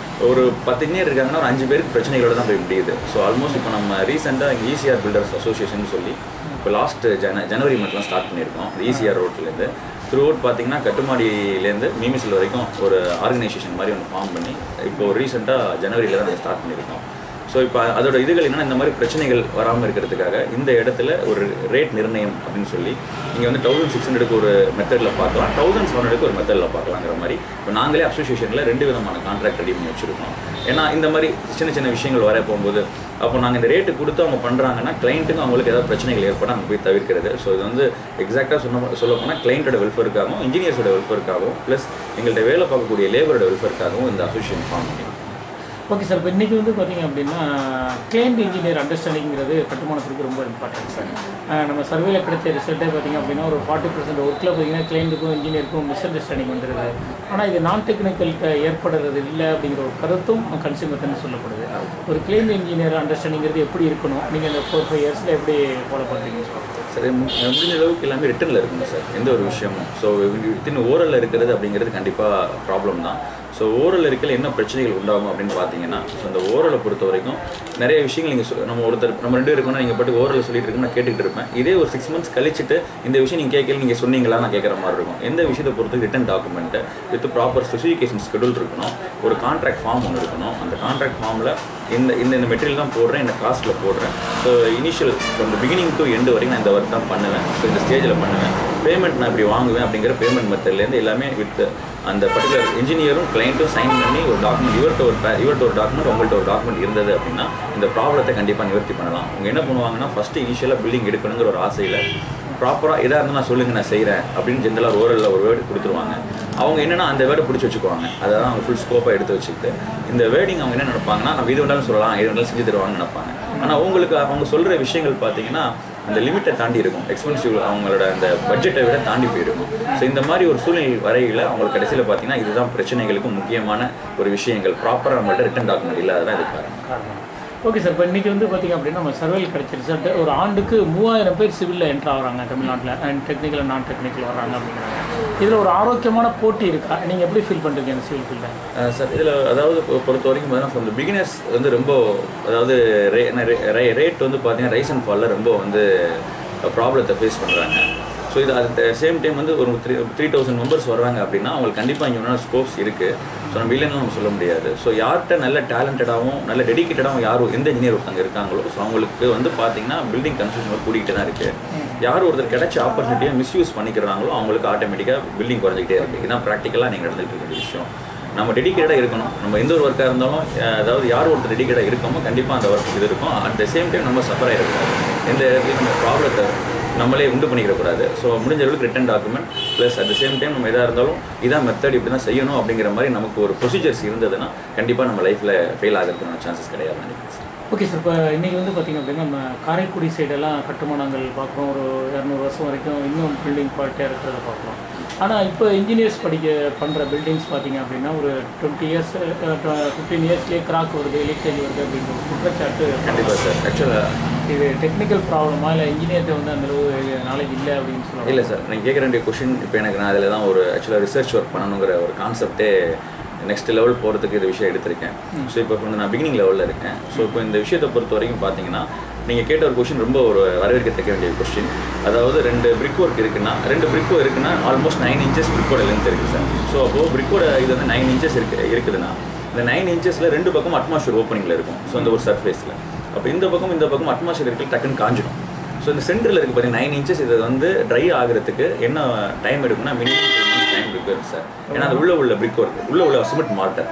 ஒரு 10 இன்ஜினியர் இருக்காங்கன்னா ஒரு 5 பேருக்கு பிரச்சனைகளோட தான் போய் முடியுது. ஸோ ஆல்மோஸ்ட் இப்போ நம்ம ரீசெண்டாக இங்கே ஈசிஆர் பில்டர்ஸ் அசோசியேஷன் சொல்லி இப்போ லாஸ்ட் ஜனவரி மந்த்லாம் ஸ்டார்ட் பண்ணியிருக்கோம். ஈசிஆர் ரோட்லேருந்து த்ரூ அவுட் பார்த்தீங்கன்னா கட்டுமாடியிலேருந்து மீமிசில் வரைக்கும் ஒரு ஆர்கனைசேஷன் மாதிரி ஒன்று ஃபார்ம் பண்ணி இப்போது ரீசெண்டாக ஜனவரியில் தான் நாங்கள் ஸ்டார்ட் பண்ணியிருக்கோம். ஸோ இப்போ அதோட இதுகள் என்னென்னா இந்த மாதிரி பிரச்சனைகள் வராமல் இருக்கிறதுக்காக இந்த இடத்துல ஒரு ரேட் நிர்ணயம் அப்படின்னு சொல்லி நீங்கள் வந்து 1600க்கு ஒரு மெத்தடில் பார்க்கலாம், 1700க்கு ஒரு மெத்தடில் பார்க்கலாங்கிற மாதிரி இப்போ நாங்களே அசோசியேஷனில் 2 விதமான கான்ட்ராக்ட் ரெடி பண்ணி வச்சுருக்கோம். ஏன்னா இந்த மாதிரி சின்ன சின்ன விஷயங்கள் வர போகும்போது அப்போ நாங்கள் இந்த ரேட்டு கொடுத்து அவங்க பண்ணுறாங்கன்னா கிளைண்ட்டுக்கும் அவங்களுக்கு ஏதாவது பிரச்சனைகள் ஏற்பட அங்கே போய் தவிர்க்கிறது. ஸோ இது வந்து எக்ஸாக்டாக சொல்ல போனால் கிளைண்ட்டோட வெல்ஃபேருக்காகவும் இன்ஜினியர்ஸோட வெல்ஃபேருக்காகவும் ப்ளஸ் எங்கள்கிட்ட வேலை பார்க்கக்கூடிய லேபரோட வெல்ஃபேருக்காகவும் இந்த அசோசியேஷன் ஃபார்ம் பண்ணியிருக்கோம். Okay sir. இப்போ இன்றைக்கி வந்து பார்த்திங்க அப்படின்னா கிளைண்ட் இன்ஜினியர் அண்டர்ஸ்டாண்டிங்கிறது கட்டுமானத்துக்கு ரொம்ப இம்பார்ட்டன்ட் சார். நம்ம சர்வேல கிடைச்ச ரிசல்ட்டே பார்த்திங்க அப்படின்னா ஒரு 40% ஒர்க்கில் பார்த்திங்கன்னா கிளைண்ட்டுக்கும் இன்ஜினியருக்கும் மிஸ் அண்டர்ஸ்டாண்டிங் வந்துடுது. ஆனால் இது நான் டெக்னிக்கல்கிட்ட ஏற்படுறது இல்லை அப்படிங்கிற ஒரு கருத்தும் கன்சியூமர்ன்னு சொல்லப்படுது. ஒரு கிளைண்ட் இன்ஜினியர் அண்டர்ஸ்டாண்டிங்கிறது எப்படி இருக்கணும், நீங்கள் இந்த 4-5 இயர்ஸில் எப்படி ஃபாலோ பண்ணுறீங்க சார்? சரி, முடிஞ்ச அளவுக்கு எல்லாமே ரிட்டனில் இருக்கணும் சார், எந்த ஒரு விஷயமும். ஸோ வித்தின் ஓரலில் இருக்கிறது அப்படிங்கிறது கண்டிப்பாக ப்ராப்ளம் தான். ஸோ ஓரல் இருக்கல என்ன பிரச்சனைகள் உண்டாகும் அப்படின்னு பார்த்தீங்கன்னா ஸோ அந்த ஓரலை பொறுத்த வரைக்கும் நிறைய விஷயங்கள் நீங்கள் நம்ம 2 பேர் இருக்கோம்னா நீங்கள் பாட்டு ஓரலில் சொல்லிட்டு இருக்கணும், நான் கேட்டுக்கிட்டு இருப்பேன். இதே ஒரு 6 months கழிச்சுட்டு இந்த விஷயம் நீங்கள் கேட்கல நீங்கள் சொன்னீங்களா நான் கேட்குற மாதிரி இருக்கும். எந்த விஷயத்தை பொறுத்து written document with proper specification schedule இருக்கணும், ஒரு கான்ட்ராக்ட் ஃபார்ம் ஒன்று இருக்கணும். அந்த கான்ட்ராக்ட் ஃபார்மில் இந்த மெட்டீரியல் தான் போடுறேன், இந்த காஸ்ட்டில் போடுறேன். So initial from the beginning to end வரைக்கும் நான் இந்த ஒர்க் தான் பண்ணுவேன், ஸோ இந்த ஸ்டேஜில் பண்ணுவேன், பேமெண்ட் நான் இப்படி வாங்குவேன் அப்படிங்கிற பேமெண்ட் மெத்தட்லேருந்து எல்லாமே வித் அந்த பர்டிகுலர் இன்ஜினியரும் கிளைண்ட்டும் சைன் பண்ணி ஒரு டாக்குமெண்ட் இவர்கிட்ட ஒரு டாக்குமெண்ட் உங்கள்கிட்ட ஒரு டாக்குமெண்ட் இருந்தது அப்படின்னா இந்த ப்ராப்ளத்தை கண்டிப்பாக நிவர்த்தி பண்ணலாம். அவங்க என்ன பண்ணுவாங்கன்னா ஃபஸ்ட்டு இனிஷியலாக பில்டிங் எடுக்கணுங்கிற ஒரு ஆசையில் ப்ராப்பராக எதாக இருந்தால் நான் சொல்லுங்கள் நான் செய்கிறேன் அப்படின்னு ஜென்ரலாக ஓரலில் ஒரு வேர்டு கொடுத்துருவாங்க. அவங்க என்னென்னா அந்த வேர்டை பிடிச்சி வச்சுக்குவாங்க, அதை தான் அவங்க ஃபுல் ஸ்கோப்பாக எடுத்து வச்சுக்கிட்டு இந்த வேர்டிங் அவங்க என்ன நினைப்பாங்கன்னா நம்ம இது வேண்டாலும் சொல்லலாம், இது வேண்டாலும் செஞ்சு தருவாங்கன்னு நினைப்பாங்க. ஆனால் அவங்க சொல்கிற விஷயங்கள் பார்த்தீங்கன்னா அந்த லிமிட்டை தாண்டி இருக்கும், எக்ஸ்பென்சிவ் அவங்களோட அந்த பட்ஜெட்டை விட தாண்டி போயிருக்கும். ஸோ இந்த மாதிரி ஒரு சூழ்நிலை வரையில் அவங்களுக்கு கடைசியில் பார்த்தீங்கன்னா இதுதான் பிரச்சனைகளுக்கு முக்கியமான ஒரு விஷயங்கள், ப்ராப்பராக நம்மள்ட்ட ரிட்டன் டாக்குமெண்ட் இல்லாததான் இது காரணம். Okay sir. இப்போ இன்றைக்கி வந்து பார்த்திங்க அப்படின்னா நம்ம சர்வேல் கிடைச்ச ரிசல்ட்டு ஒரு ஆண்டுக்கு 3000 பேர் சிவிலில் என்ட்ரு ஆகிறாங்க தமிழ்நாட்டில், அண்ட் டெக்னிக்கல் நான் டெக்னிக்கல் வர்றாங்க அப்படிங்கிறாங்க. இதில் ஒரு ஆரோக்கியமான போட்டி இருக்கா? நீங்கள் எப்படி ஃபீல் பண்ணுறீங்க அந்த சிவில் ஃபீல்டில்? சார் இதில் அதாவது பொறுத்த வரைக்கும் பார்த்தீங்கன்னா ஃப்ரம் த பிகினர்ஸ் வந்து ரொம்ப அதாவது ரேட் வந்து பார்த்தீங்கன்னா ரைஸ் அண்ட் ஃபாலில் ரொம்ப வந்து ப்ராப்ளத்தை ஃபேஸ் பண்ணுறாங்க. ஸோ இது அட் சேம் டைம் வந்து ஒரு 3000 மெம்பர்ஸ் வர்றாங்க அப்படின்னா அவங்களுக்கு கண்டிப்பாக இங்கே ஒன்றான ஸ்கோப்ஸ் இருக்குது. ஸோ நம்ம இல்லைன்னு நம்ம சொல்ல முடியாது. ஸோ யார்கிட்ட நல்ல டேலண்டடாகவும் நல்ல டெடிக்கேட்டடாகவும் யாரும் எந்த இன்ஜினியர் ஒருத்தங்க இருக்காங்களோ ஸோ அவங்களுக்கு வந்து பார்த்தீங்கன்னா பில்டிங் கன்ஸ்ட்ரக்ஷன் கூட்டிகிட்டு தான் இருக்குது. யார் ஒருத்தர் கிடைச்ச ஆப்பர்ச்சுனிட்டியை மிஸ்யூஸ் பண்ணிக்கிறாங்களோ அவங்களுக்கு ஆட்டோமேட்டிக்காக பில்டிங் குறைஞ்சிக்கிட்டே இருக்குது. இதுதான் ப்ராக்டிக்கலாக நீங்கள் நடந்துகிட்டு இருக்கிற விஷயம். நம்ம டெடிக்கேட்டாக இருக்கணும். நம்ம எந்த ஒரு ஒர்க்காக இருந்தாலும் அதாவது யார் ஒருத்தர் டெடிக்கேட்டாக இருக்கோமோ கண்டிப்பாக அந்த ஒர்க் இது இருக்கும். அட் த சேம் டைம் நம்ம சஃபர் ஆகிடக்கூடாது. எந்த இடத்துலையும் நம்ம ப்ராப்ளத்தை நம்மளே உண்டு பண்ணிக்கிறக்கூடாது. ஸோ முடிஞ்ச அளவுக்கு written document plus at the same time நம்ம எதாக இருந்தாலும் இதான் மெத்தட் இப்படி தான் செய்யணும் அப்படிங்கிற மாதிரி நமக்கு ஒரு ப்ரொசீஜர்ஸ் இருந்ததுன்னா கண்டிப்பாக நம்ம லைஃப்பில் ஃபெயில் ஆகிறதுக்கான சான்சஸ் கிடையாது நினைக்கிறேன் சார். Okay sir. இப்போ இன்றைக்கி வந்து பார்த்திங்க அப்படின்னா நம்ம காரைக்குடி சைடெல்லாம் கட்டுமானங்கள் பார்க்குறோம். ஒரு 200 வருஷம் வரைக்கும் இன்னும் பில்டிங் குவாலிட்டியாக இருக்கிறத பார்க்குறோம். ஆனால் இப்போ இன்ஜினியர்ஸ் பண்ணுற பில்டிங்ஸ் பார்த்திங்க அப்படின்னா ஒரு 20 இயர்ஸ் 15 இயர்ஸ்லேயே கிராக் வருது, லீக்கேஜ் வருது அப்படின்ற ஒரு குற்றச்சாட்டு. கண்டிப்பாக சார். ஆக்சுவலாக இது டெக்னிக்கல் ப்ராப்ளமா இல்லை இன்ஜினியர்கிட்ட வந்து அந்தளவு நாலேஜ் இல்லை அப்படின்னு சொல்லுவாங்க? இல்லை சார், நீங்கள் கேட்குற வேண்டிய கொஷின் இப்போ எனக்கு நான் அதில் தான் ஒரு ஆக்சுவலாக ரிசர்ச் ஒர்க் பண்ணணுங்கிற ஒரு கான்செப்டே நெக்ஸ்ட் லெவல் போகிறதுக்கு இந்த விஷயம் எடுத்திருக்கேன். ஸோ இப்போ வந்து நான் பிகினிங் லெவலில் இருக்கேன். ஸோ இப்போ இந்த விஷயத்தை பொறுத்த வரைக்கும் பார்த்தீங்கன்னா நீங்கள் கேட்ட ஒரு கொஷின் ரொம்ப ஒரு வரவேற்கத்தக்க வேண்டிய கொஸ்டின். அதாவது 2 பிரிக் ஒர்க் இருக்குன்னா 2 பிரிக் இருக்குன்னா ஆல்மோஸ்ட் 9 இன்ச்சஸ் பிரிக்கோட லென்த் இருக்குது சார். ஸோ அப்போது பிரிக்கோட இது வந்து 9 இன்ச்சஸ் இருக்குதுன்னா இந்த 9 இன்ச்சஸில் 2 பக்கம் அட்மாஸ்பியர் ஓப்பனிங்கில் இருக்கும். ஸோ அந்த ஒரு சர்ஃபேஸில் அப்போ இந்த பக்கம் அட்மாஸ்பியர் இருக்கிற டக்குன்னு காஞ்சிடும். ஸோ இந்த சென்டரில் இருக்குது பார்த்தீங்கன்னா 9 இன்ச்சஸ் இது வந்து ட்ரை ஆகிறதுக்கு என்ன டைம் எடுக்குன்னா மினிமம் 2 months டைம் இருக்குது சார். ஏன்னா அது உள்ள பிரிக் ஒர்க் உள்ள சிமெண்ட் மாட்டர்.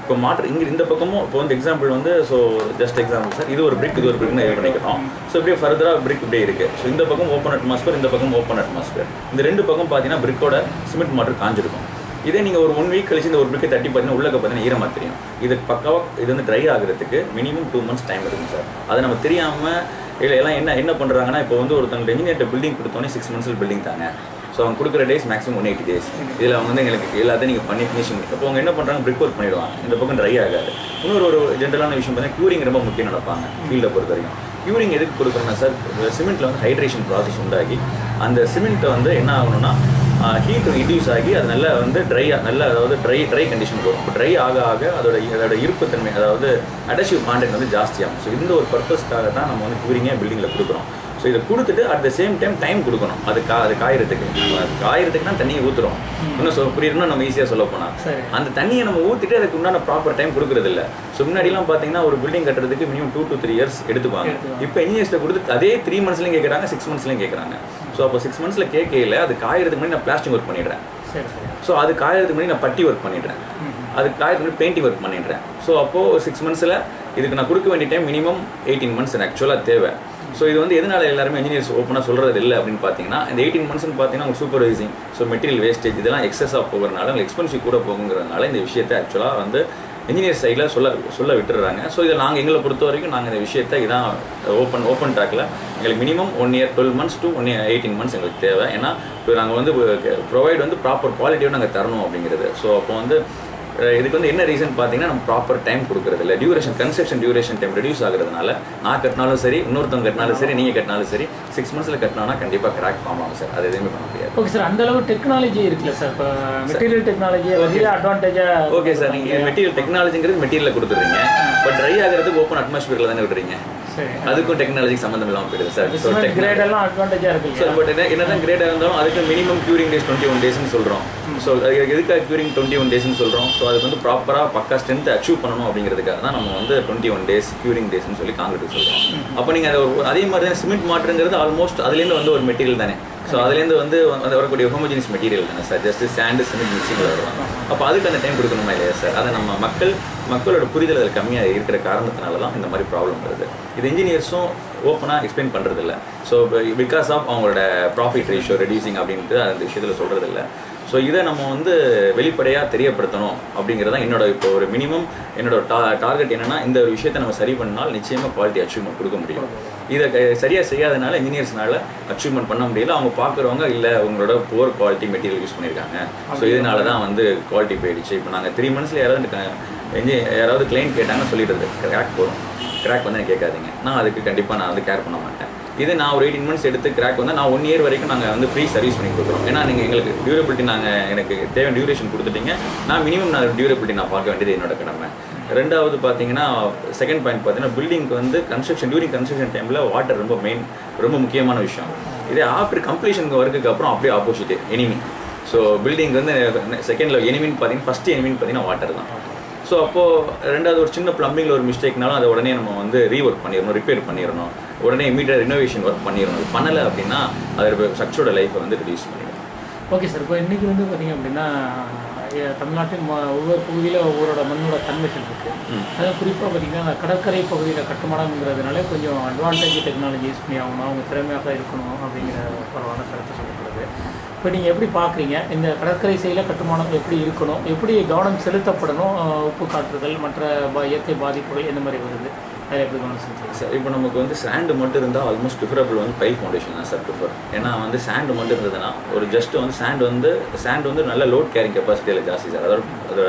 இப்போ மாட்டர் இங்கே இந்த பக்கமும் இப்போ வந்து எக்ஸாம்பிள் வந்து ஸோ ஜஸ்ட் எக்ஸாம்பிள் சார், இது ஒரு பிரிக்னு இது பண்ணிக்கிறோம். ஸோ இப்படியே ஃபர்தராக பிரிக் இப்படியே இருக்குது. ஸோ இந்த பக்கம் ஓப்பன் அட்மாஸ்பியர், இந்த பக்கம் ஓப்பன் அட்மாஸ்பியர். இந்த 2 பக்கம் பார்த்தீங்கன்னா பிரிக்கோட சிமெண்ட் மாட்டர் காஞ்சிருக்கும். இதே நீங்கள் ஒரு 1 வீக் கழிச்சு இந்த ஒரு பிரிக்கை தட்டி பார்த்தீங்கன்னா உள்ளே பார்த்தீங்கன்னா ஈரமாக தெரியும். இது பக்காவாக இது வந்து ட்ரை ஆகிறதுக்கு மினிமம் 2 months டைம் இருக்கும் சார். அதை நம்ம தெரியாமல் இல்லை எல்லாம் என்ன பண்ணுறாங்கன்னா இப்போ வந்து ஒருத்தங்க இன்ஜினியர்கிட்ட பில்டிங் கொடுத்தோன்னே 6 months பில்டிங் தாங்க. ஸோ அவங்க கொடுக்குற டேஸ் மேக்ஸிமம் 180 days. இதில் அவங்க வந்து எங்களுக்கு எல்லாத்தையும் நீங்கள் பண்ணி ஃபினிஷிங் அப்போ அவங்க என்ன பண்ணுறாங்க பிரிக் ஒர்க் பண்ணிவிடுவாங்க. இந்த பக்கம் ட்ரை ஆகாது. இன்னொரு ஜென்ரலான விஷயம் பார்த்தீங்கன்னா க்யூரிங் ரொம்ப முக்கியம் நடப்பாங்க ஃபீல்டை பொறுத்த வரைக்கும். க்யூரிங் எதுக்கு கொடுக்குறோன்னா சார், சிமெண்ட்டில் வந்து ஹைட்ரேஷன் ப்ராசஸ் உண்டாகி அந்த சிமெண்ட்டை வந்து என்ன ஆகணும்னா ஹீட் இன்டியூஸ் ஆகி அது நல்லா வந்து அதாவது ட்ரை கண்டிஷன் வரும். இப்போ ட்ரை ஆக அதோட இருப்புத்தன்மை அதாவது அடசிவ் கான்டென்ட் வந்து ஜாஸ்தியாகும். ஸோ இந்த ஒரு பர்பஸ்க்காக தான் நம்ம வந்து க்யூரிங்கே பில்டிங்கில் கொடுக்குறோம். ஸோ இதை கொடுத்துட்டு அட் த சேம் டைம் கொடுக்கணும். அது காயறதுக்குனா தண்ணியை ஊற்றுறோம். இன்னும் புரியணும்னா நம்ம ஈஸியாக சொல்ல போனால் அந்த தண்ணியை நம்ம ஊற்றிட்டு அதுக்கு உண்டான ப்ராப்பர் டைம் கொடுக்குறது இல்லை. ஸோ முன்னாடிலாம் பார்த்தீங்கன்னா ஒரு பில்டிங் கட்டுறதுக்கு மினிமம் 2 to 3 years எடுத்துப்பாங்க. இப்போ இன்ஜினியர்ஸ்ட்டை கொடுத்து அதே 3 monthsலையும் கேட்குறாங்க, 6 monthsலையும் கேட்குறாங்க. ஸோ அப்போ 6 monthsல கேட்கல அது காயறதுக்கு முன்னாடி நான் பிளாஸ்டிக் ஒர்க் பண்ணிடுறேன். ஸோ அது காயறதுக்கு முன்னாடி நான் பட்டி ஒர்க் பண்ணிடுறேன். அது காயறதுக்கு பெயிண்டிங் ஒர்க் பண்ணிடுறேன். ஸோ அப்போது 6 monthsல இதுக்கு நான் கொடுக்க வேண்டிய டைம் மினிமம் 18 months ஆக்சுவலாக தேவை. ஸோ இது வந்து எதனால எல்லாருமே இன்ஜினியர்ஸ் ஓப்பனாக சொல்கிறது இல்லை அப்படின்னு பார்த்தீங்கன்னா இந்த 18 months பார்த்தீங்கன்னா உங்களுக்கு சூப்பர்வைசிங் ஸோ மெட்டீரியல் வேஸ்டேஜ் இதெல்லாம் எக்ஸஸாக போகிறதுனால உங்களுக்கு எக்ஸ்பென்சிவ் கூட போகுங்கிறதுனால இந்த விஷயத்தை ஆக்சுவலாக வந்து இன்ஜினியர் சைடில் சொல்ல விட்டுறாங்க. ஸோ இதை நாங்கள் எங்களை பொறுத்த வரைக்கும் நாங்கள் இந்த விஷயத்தை இதான் ஓப்பன் ட்ராக்கில் எங்களுக்கு minimum 1 year 12 months to 18 months எங்களுக்கு தேவை. ஏன்னா இப்போ நாங்கள் வந்து ப்ரொவைட் வந்து ப்ராப்பர் குவாலிட்டியோடு நாங்கள் தரணும் அப்படிங்கிறது. ஸோ அப்போ வந்து இதுக்கு வந்து என்ன ரீசன் பார்த்தீங்கன்னா நம்ம ப்ராப்பர் டைம் கொடுக்குறது இல்லை. கன்ஸ்ட்ரக்ஷன் டியூரேஷன் டைம் ரெடியூஸ் ஆகிறதுனால நான் கட்டினாலும் சரி, இன்னொருத்தவங்க கட்டினாலும் சரி, நீங்கள் கட்டினாலும் சரி 6 monthsல கட்டினா கண்டிப்பாக கிராக் ஃபார்ம் ஆகும் சார். அது எதுவுமே பண்ண முடியாது. Okay sir. அந்த அளவு டெக்னாலஜி இருக்குல்ல சார். இப்போ மெட்டீரியல் டெக்னாலஜி நிறைய அட்வான்டேஜாக. ஓகே சார், நீங்கள் மெட்டீரியல் டெக்னாலஜிங்கிறது மெட்டீரியலில் கொடுத்துருங்க. பட் ட்ரை ஆகிறதுக்கு ஓப்பன் அட்மாஸ்பியரில் தானே விடுறீங்க. அதுக்கும் டெக்னாலஜி சம்மந்தம் இல்லாமல் போயிடுது சார். ஸோ கிரேட் எல்லாம் அட்வான்டேஜாக இருக்குது சார். பட் என்னதான் கிரேடாக இருந்தாலும் அதுக்கு மினிமம் க்யூரிங் டேஸ் 21 daysன்னு சொல்கிறோம். ஸோ எதுக்காக க்யூரிங் 21 daysன்னு சொல்கிறோம்? ஸோ அதுக்கு வந்து ப்ராப்பராக பக்கா ஸ்ட்ரென்த்தை அச்சீவ் பண்ணணும் அப்படிங்கிறதுக்காக தான் நம்ம வந்து 21 days க்யூரிங் டேஸ்ன்னு சொல்லி காங்கிரீட் சொல்கிறோம். அப்போ நீங்கள் அதே மாதிரி தான் சிமெண்ட் மாட்டுங்கிறது ஆல்மோஸ்ட் அதுலேருந்து வந்து ஒரு மெட்டீரியல் தானே. ஸோ அதுலேருந்து வந்து வரக்கூடிய ஹோமோஜினியஸ் மெட்டீரியல் தானே சார். ஜஸ்ட் சாண்டு சிமெண்ட் மிக்சிங்கில் வருவாங்க. அப்போ அதுக்கு அந்த டைம் கொடுக்கணுமா இல்லையா சார்? அதை நம்ம மக்களோட புரிதல் அதில் கம்மியாக இருக்கிற காரணத்தினால தான் இந்த மாதிரி ப்ராப்ளம் வருது. இது இன்ஜினியர்ஸும் ஓப்பனாக எக்ஸ்பிளைன் பண்ணுறதில்ல. ஸோ பிகாஸ் ஆஃப் அவங்களோட ப்ராஃபிட் ரேஷியோ ரெடியூசிங் அப்படின்ட்டு அந்த விஷயத்தில் சொல்கிறதில்ல. ஸோ இதை நம்ம வந்து வெளிப்படையாக தெரியப்படுத்தணும் அப்படிங்கிறதான் இப்போ ஒரு மினிமம் என்னோட டார்கெட் என்னென்னா இந்த ஒரு விஷயத்தை நம்ம சரி பண்ணால் நிச்சயமாக குவாலிட்டி அச்சீவ்மெண்ட் கொடுக்க முடியும். இதை சரியாக செய்யாதனால இன்ஜினியர்ஸ்னால அச்சீவ்மெண்ட் பண்ண முடியல. அவங்க பார்க்குறவங்க இல்லை உங்களோட புவர் குவாலிட்டி மெட்டீரியல் யூஸ் பண்ணியிருக்காங்க, ஸோ இதனால தான் வந்து குவாலிட்டி போயிடுச்சு. இப்போ நாங்கள் 3 monthsல யாராவது கிளைண்ட் கேட்டாங்கன்னு சொல்லிடுறது கிராக் வந்து கேட்காதீங்க. நான் அதுக்கு கண்டிப்பாக நான் வந்து கேர் பண்ண மாட்டேன். இது நான் ஒரு 18 months எடுத்து கிராக் வந்து நான் 1 year வரைக்கும் நாங்கள் வந்து ஃப்ரீ சர்வீஸ் பண்ணி கொடுக்குறோம். ஏன்னா நீங்கள் எங்களுக்கு டியூரபிலிட்டி எனக்கு தேவையான டியூரேஷன் கொடுத்துட்டீங்க. நான் மினிமம் டியூரபிலிட்டி நான் பார்க்க வேண்டியது என்னோட கடமை. ரெண்டாவது பார்த்தீங்கன்னா செகண்ட் பாயிண்ட் பார்த்தீங்கன்னா பில்டிங்க்கு வந்து டியூரிங் கன்ஸ்ட்ரக்ஷன் டைமில் வாட்டர் ரொம்ப முக்கியமான விஷயம். இதே ஆஃப்டர் கம்ப்ளீஷனுக்கு ஒர்க்குக்கு அப்புறம் அப்படியே ஆப்போசிட் எனிமி. ஸோ பில்டிங் வந்து செகண்டில் எனிமின்னு பார்த்தீங்கன்னா ஃபஸ்ட்டு எனிமின்னு பார்த்தீங்கன்னா வாட்டர் தான். ஸோ அப்போது ரெண்டாவது ஒரு சின்ன ப்ளம்பிங்கில் ஒரு மிஸ்டேக்னாலும் அதை உடனே நம்ம வந்து ரீஒர்க் பண்ணிடணும், ரிப்பேர் பண்ணிடணும், உடனே இமீடியட் ரினோவேஷன் ஒர்க் பண்ணிடணும். அது பண்ணலை அப்படின்னா அதோட ஸ்ட்ரக்சரோட லைஃப்பை வந்து ரிடியூஸ் பண்ணிடும். Okay sir. இப்போ இன்றைக்கி வந்து பார்த்திங்க அப்படின்னா தமிழ்நாட்டின் ஒவ்வொரு பகுதியில் ஒவ்வொருட மண்ணோட தன்மைகள் இருக்குது. அது குறிப்பாக பார்த்திங்கன்னா கடற்கரை பகுதியில் கட்டுமானம்ங்கிறதுனால கொஞ்சம் அட்வான்டேஜ் டெக்னாலஜி யூஸ் பண்ணி ஆகணும், அவங்க திறமையாக இருக்கணும் அப்படிங்கிற பரவான கருத்து சொல்லப்படுது. இப்போ நீங்கள் எப்படி பார்க்குறீங்க இந்த கடற்கரை சைடில் கட்டுமானம் எப்படி இருக்கணும், எப்படி கவனம் செலுத்தப்படணும், உப்பு காற்றுகள் மற்ற இயற்கை பாதிப்புகள் எந்த மாதிரி வருது, அதில் எப்படி கவனம் செலுத்துங்க சார்? இப்போ நமக்கு வந்து சாண்டு மட்டும் இருந்தால் ஆல்மோஸ்ட் ப்ரிஃபரபிள் வந்து பைல் ஃபவுண்டேஷன் தான் சார் ப்ரிஃபர். ஏன்னா வந்து சாண்டு மட்டும் இருந்ததுன்னா ஒரு ஜஸ்ட் வந்து சாண்டு வந்து நல்ல லோட் கேரிங் கெப்பாசிட்டியில் ஜாஸ்தி சார். அதாவது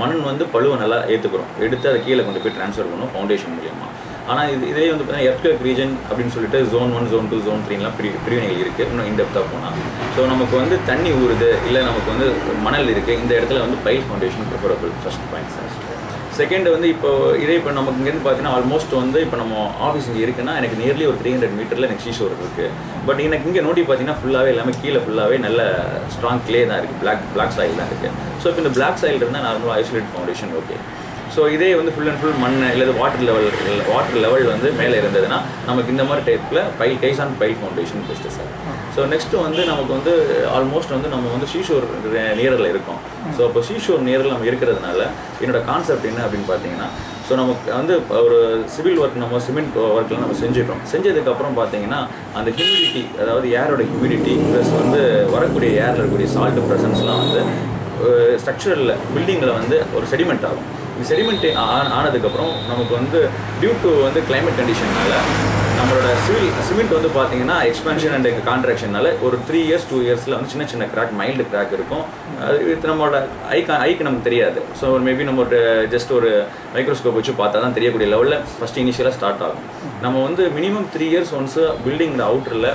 மண் வந்து பழுவை நல்லா எடுத்து அதை கீழே கொண்டு போய் ட்ரான்ஸ்ஃபர் பண்ணணும் ஃபவுண்டேஷன் மூலியமாக. ஆனால் இதே வந்து பார்த்தீங்கன்னா எர்த்குவேக் ரீஜன் அப்படின்னு சொல்லிட்டு Zone 1, Zone 2, Zone 3லாம் பிரிவினைகள் இருக்குது. இன்னும் இன்டெப்த்தாக போனால் ஸோ நமக்கு வந்து தண்ணி ஊறுது, இல்லை நமக்கு வந்து மணல் இருக்குது, இந்த இடத்துல வந்து file foundation preferable first point sir. Second வந்து இப்போ நமக்கு இங்கேருந்து பார்த்தீங்கன்னா ஆல்மோஸ்ட் வந்து இப்போ நம்ம ஆஃபீஸ் இங்கே இருக்குன்னா எனக்கு நியர்லி ஒரு 300 மீட்டரில் எனக்கு சீஷோர் இருக்குது. பட் எனக்கு இங்கே நோட்டி பார்த்தீங்கன்னா ஃபுல்லாகவே எல்லாமே கீழே ஃபுல்லாகவே நல்ல ஸ்ட்ராங் க்ளே தான் இருக்குது, பிளாக் சாயில் தான் இருக்குது. ஸோ இப்போ இந்த பிளாக் சாயில் இருந்தால் நார்மலாக ஐசோலேட் ஃபவுண்டேஷன் ஓகே. ஸோ இதே வந்து ஃபுல் அண்ட் ஃபுல் மண் இல்லை வாட்டர் லெவல் வந்து மேலே இருந்ததுன்னா நமக்கு இந்த மாதிரி டைப்பில் guys on file foundation best sir. So next வந்து நமக்கு வந்து ஆல்மோஸ்ட் வந்து நம்ம வந்து சீஷோர் நியரில் இருக்கோம். ஸோ அப்போ சீஷோர் நியரில் நம்ம இருக்கிறதுனால என்னோட கான்செப்ட் என்ன அப்படின்னு பார்த்தீங்கன்னா, ஸோ நமக்கு வந்து ஒரு சிவில் ஒர்க் நம்ம சிமெண்ட் ஒர்க்கில் நம்ம செஞ்சதுக்கப்புறம் பார்த்தீங்கன்னா அந்த ஹியூமிடிட்டி, அதாவது ஏரோட ஹியூமிடிட்டி ப்ளஸ் வந்து வரக்கூடிய ஏரில் இருக்கக்கூடிய சால்ட் ப்ரெசன்ஸ்லாம் வந்து ஸ்ட்ரக்சரலில் பில்டிங்கில் வந்து ஒரு செடிமெண்ட் ஆகும். இந்த செடிமெண்ட் ஆனதுக்கப்புறம் நமக்கு வந்து டியூ டு வந்து கிளைமேட் கண்டிஷன்னால நம்மளோட சிமெண்ட் வந்து பார்த்தீங்கன்னா எக்ஸ்பென்ஷன் அண்ட் கான்ட்ராக்ஷனால ஒரு 3 இயர்ஸ் 2 இயர்ஸில் வந்து சின்ன கிராக், மைல்டு கிராக் இருக்கும். அது நம்மளோட ஐக்கு நமக்கு தெரியாது. ஸோ மேபி நம்ம ஜஸ்ட் ஒரு மைக்ரோஸ்கோப் வச்சு பார்த்தா தான் தெரியக்கூடிய லெவலில் ஃபஸ்ட்டு இனிஷியலாக ஸ்டார்ட் ஆகும். நம்ம வந்து மினிமம் 3 இயர்ஸ் ஒன்ஸ் பில்டிங் அவுட்டரில்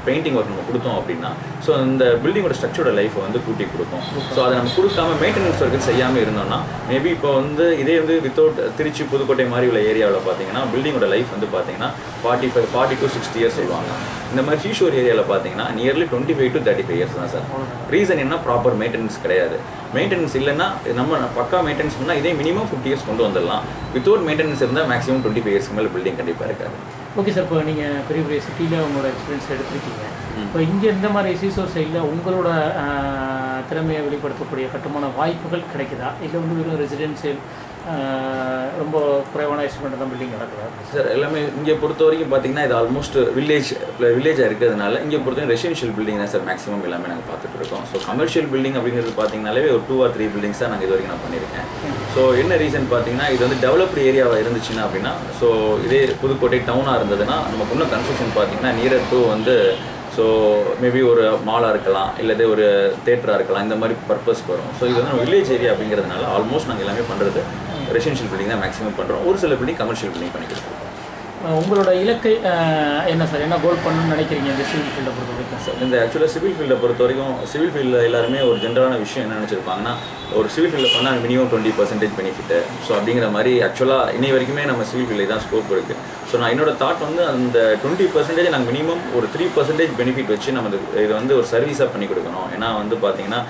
பெயிண்டிங் ஒர்க் நம்ம கொடுத்தோம் அப்படின்னா ஸோ அந்த பில்டிங்கோட ஸ்ட்ரக்சரோட லைஃப்பை வந்து கூட்டி கொடுக்கும். ஸோ அதை நம்ம கொடுக்காம மெயின்டெனன்ஸ் ஒர்க்கு செய்யாமல் இருந்தோம்னா மேபி இப்போ வந்து இதே வந்து வித்தவுட் திருச்சி புதுக்கோட்டை மாதிரி உள்ள ஏரியாவில் பார்த்தீங்கன்னா பில்டிங்கோட லைஃப் வந்து பார்த்தீங்கன்னா 40 to 60 இயர்ஸ் சொல்லுவாங்க. இந்த மாதிரி சீஷோர் ஏரியாவில் பார்த்தீங்கன்னா நியர்லி 25 to 35 இயர்ஸ் தான் சார். ரீசன் என்ன? ப்ராப்பர் மெயின்டெனன்ஸ் கிடையாது. மெயின்டெனன்ஸ் இல்லைன்னா நம்ம பக்கா மெயின்டெனன்ஸ் பண்ணால் இதே மினிமம் 50 இயர்ஸ் கொண்டு வந்துடலாம். வித்தவுட் மெயின்டெனன்ஸ் இருந்தால் மேக்ஸிமம் 25 இயர்ஸ்க்கு மேலே பில்டிங் கண்டிப்பாக இருக்காது. Okay sir. இப்போ நீங்கள் பெரிய சிட்டியில் உங்களோட எக்ஸ்பீரியன்ஸ் எடுத்துருக்கீங்க. இப்போ இங்கே இந்த மாதிரி சீஷோர் சைடில் உங்களோட திறமையை வெளிப்படுத்தக்கூடிய கட்டுமான வாய்ப்புகள் கிடைக்குதா, இல்லை வந்து வெறும் ரெசிடென்சியல் ரொம்ப குறைவான எஸ்டிமேட் தான் பில்டிங் நடக்குது சார்? எல்லாமே இங்கே பொறுத்த வரைக்கும் பார்த்தீங்கன்னா இது ஆல்மோஸ்ட் வில்லேஜாக இருக்கிறதுனால இங்கே பொறுத்தவரைக்கும் ரெசிடென்ஷியல் பில்டிங் தான் சார் மேக்ஸிமம் எல்லாமே நாங்கள் பார்த்துட்டு இருக்கோம். ஸோ கமர்ஷியல் பில்டிங் அப்படிங்கிறது பார்த்தீங்கன்னாலே ஒரு 2 or 3 பில்டிங்ஸ் தான் நாங்கள் இது வரைக்கும் நான் பண்ணியிருக்கேன். ஸோ என்ன ரீசன் பார்த்தீங்கன்னா இது வந்து டெவலப்டு ஏரியாவாக இருந்துச்சுன்னா அப்படின்னா ஸோ இதே புதுக்கோட்டை டவுனாக இருந்ததுன்னா நமக்கு இன்னும் கன்ஸ்ட்ரக்ஷன் பார்த்தீங்கன்னா நியர் டு வந்து ஸோ மேபி ஒரு மாலாக இருக்கலாம், இல்லது ஒரு தேட்டராக இருக்கலாம், இந்த மாதிரி பர்பஸ்க்கு வரும். ஸோ இது வந்து வில்லேஜ் ஏரியா அப்படிங்கிறதுனால ஆல்மோஸ்ட் நாங்கள் எல்லாமே பண்ணுறது ரெசிடென்ஷியல் பில்டிங் தான் மேக்ஸிமம் பண்ணுறோம். ஒரு சில பில்டிங் கமர்ஷியல் பில்டிங் பண்ணிக்கிறோம். உங்களோட இலக்கை என்ன சார், என்ன கோல் பண்ணணும்னு நினைக்கிறீங்க இந்த சிவில் ஃபீல்டை பொறுத்த வரைக்கும் சார்? இந்த ஆக்சுவலாக சிவில் ஃபீல்டை பொறுத்த வரைக்கும் சிவில் ஃபீல்டில் எல்லாருமே ஒரு ஜென்ரலான விஷயம் என்ன நினச்சிருப்பாங்கன்னா ஒரு சிவில் ஃபீல்டில் பண்ணால் மினிமம் 20% பெனிஃபிட்டு. ஸோ அப்படிங்கிற மாதிரி ஆக்சுவலாக இன்னை வரைக்குமே நம்ம சிவில் ஃபீல்டில் தான் ஸ்கோப் இருக்குது. ஸோ நான் என்னோட தாட் வந்து அந்த 20% நாங்கள் மினிமம் ஒரு 3% பெனிஃபிட் வச்சு நம்ம இதை வந்து ஒரு சர்வீஸாக பண்ணி கொடுக்கணும். ஏன்னா வந்து பார்த்தீங்கன்னா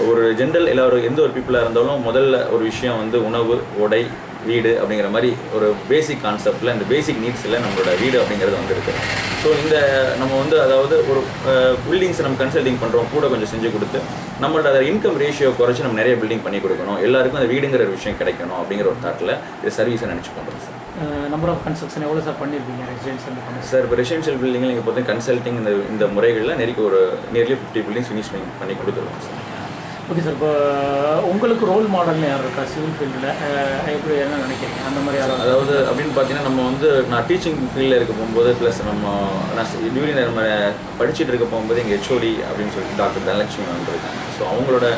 ஒரு ஜென்ரல் எல்லோரும் எந்த ஒரு பீப்புளாக இருந்தாலும் முதல்ல ஒரு விஷயம் வந்து உணவு, உடை, வீடு அப்படிங்கிற மாதிரி ஒரு பேசிக் கான்செப்டில் இந்த பேசிக் நீட்ஸில் நம்மளோட வீடு அப்படிங்கிறது வந்துருக்கு. ஸோ இந்த நம்ம வந்து அதாவது ஒரு பில்டிங்ஸ் நம்ம கன்சல்டிங் பண்ணுறோம், கூட கொஞ்சம் செஞ்சு கொடுத்து நம்மளோட அதை இன்கம் ரேஷியோ குறைச்சி நம்ம நிறைய பில்டிங் பண்ணி கொடுக்கணும், எல்லாருக்கும் அந்த வீடுங்கிற ஒரு விஷயம் கிடைக்கணும் அப்படிங்கிற ஒரு தாட்டில் இது சர்வீஸை நினச்சி பண்ணுறோம் சார். நம்பர் ஆஃப் கன்ஸ்ட்ரக்ஷன் எவ்வளோ சார் பண்ணியிருக்கீங்க ரெசிடென்ஷியல் சார்? இப்போ ரெசிடென்ஷியல் பில்டிங்கில் நீங்கள் பார்த்தீங்கன்னா கன்சல்டிங் இந்த முறைகளில் நியர்லி 50 பில்டிங்ஸ் ஃபினிஷ் பண்ணி கொடுத்துருவோம் சார். Okay sir. இப்போ உங்களுக்கு ரோல் மாடல்னு யார் இருக்கா சிவில் ஃபீல்டில், எப்படி என்ன நினைக்கிறீங்க அந்த மாதிரி? அதாவது அப்படின்னு பார்த்தீங்கன்னா நம்ம வந்து நான் டீச்சிங் ஃபீல்டில் இருக்க போகும்போது ப்ளஸ் நான் டியூரிங் நம்ம படிச்சுட்டு இருக்க போகும்போது எங்கள் HOD அப்படின்னு சொல்லிட்டு டாக்டர் தனலட்சுமி வந்துருக்காங்க. ஸோ அவங்களோட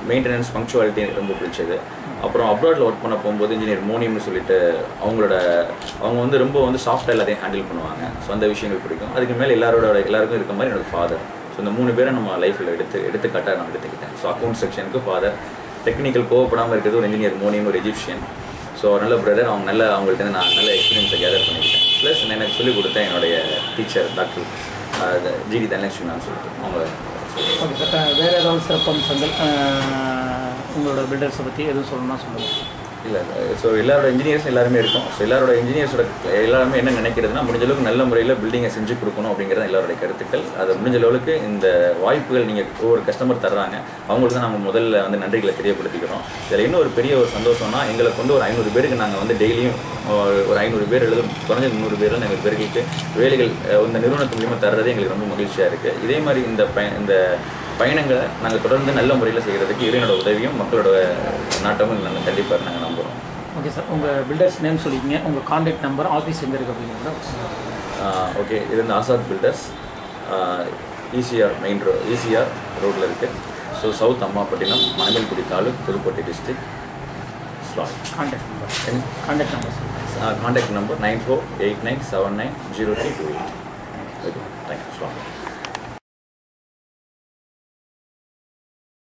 மெயின்டெனன்ஸ் பங்க்சுவாலிட்டி ரொம்ப பிடிச்சது. அப்புறம் அப்ராடில் ஒர்க் பண்ண போகும்போது இன்ஜினியர் மோனியம்னு சொல்லிட்டு அவங்க வந்து ரொம்ப வந்து சாஃப்டாக எல்லாத்தையும் ஹேண்டில் பண்ணுவாங்க. ஸோ அந்த விஷயங்கள் பிடிக்கும். அதுக்கு மேலே எல்லாருக்கும் இருக்க மாதிரி என்னோடய ஃபாதர். ஸோ இந்த 3 பேரை நம்ம லைஃப்பில் எடுத்துக்காட்டாக நான் எடுத்துக்கிட்டேன். ஸோ அக்கௌண்ட் செக்ஷனுக்கு ஃபாதர், டெக்னிக்கல் கோவப்படாமல் இருக்கிறது ஒரு இன்ஜினியர் மோனின்னு ஒரு எஜிப்ஷியன். ஸோ நல்ல பிரதர், அவங்க அவங்கள்ட்ட நான் நல்ல எக்ஸ்பீரியன்ஸை கேதர் பண்ணிக்கிட்டேன். ப்ளஸ் எனக்கு சொல்லிக் கொடுத்தேன் என்னுடைய teacher doctor GD Dhanalakshmi ma'am சொல்லிட்டு அவங்க. ஓகே சார், வேறு ஏதாவது சிறப்பம்சங்கள் உங்களோட பில்டர்ஸை பற்றி எதுவும் சொல்லணும்னா சொல்லுங்கள். இல்லை, ஸோ எல்லாரோட இன்ஜினியர்ஸ் எல்லாருமே இருக்கும். ஸோ எல்லாரோட இன்ஜினியர்ஸோட எல்லாருமே என்ன நினைக்கிறதுனா முடிஞ்ச அளவுக்கு நல்ல முறையில் பில்டிங்கை செஞ்சு கொடுக்கணும் அப்படிங்கிறது எல்லாருடைய கருத்துக்கள். அது முடிஞ்ச அளவுக்கு இந்த வாய்ப்புகள் நீங்கள் ஒவ்வொரு கஸ்டமர் தர்றாங்க, அவங்களுக்கு தான் நம்ம முதல்ல வந்து நன்றிகளை தெரியப்படுத்திக்கிறோம். இதில் இன்னும் ஒரு பெரிய ஒரு சந்தோஷம்னா, எங்களுக்கு வந்து ஒரு 500 பேருக்கு நாங்கள் வந்து டெய்லியும் ஒரு 500 பேர் எழுதும் குறைஞ்சது 100 பேரில் எங்களுக்கு பேருக்கு வேலைகள் இந்த நிறுவனத்து மூலியமாக தர்றது எங்களுக்கு ரொம்ப மகிழ்ச்சியாக இருக்குது. இதே மாதிரி இந்த பயணங்களை நாங்கள் தொடர்ந்து நல்ல முறையில் செய்கிறதுக்கு இறைவனோட உதவியும் மக்களோட நாட்டமும் நாங்கள் கண்டிப்பாக நாங்கள் நம்புகிறோம். ஓகே சார், உங்கள் பில்டர்ஸ் நேம் சொல்லிக்கிங்க, உங்கள் கான்டாக்ட் நம்பர், ஆஃபீஸ் எங்கே இருக்குது அப்படிங்கிறத. ஓகே, இது வந்து Azad builders, ECR main ECR ரோட்டில் இருக்குது. So south Ammapattinam, Manamelkudi taluk, Pudukkottai district. Contact number contact number 9489790328. Okay, thank you.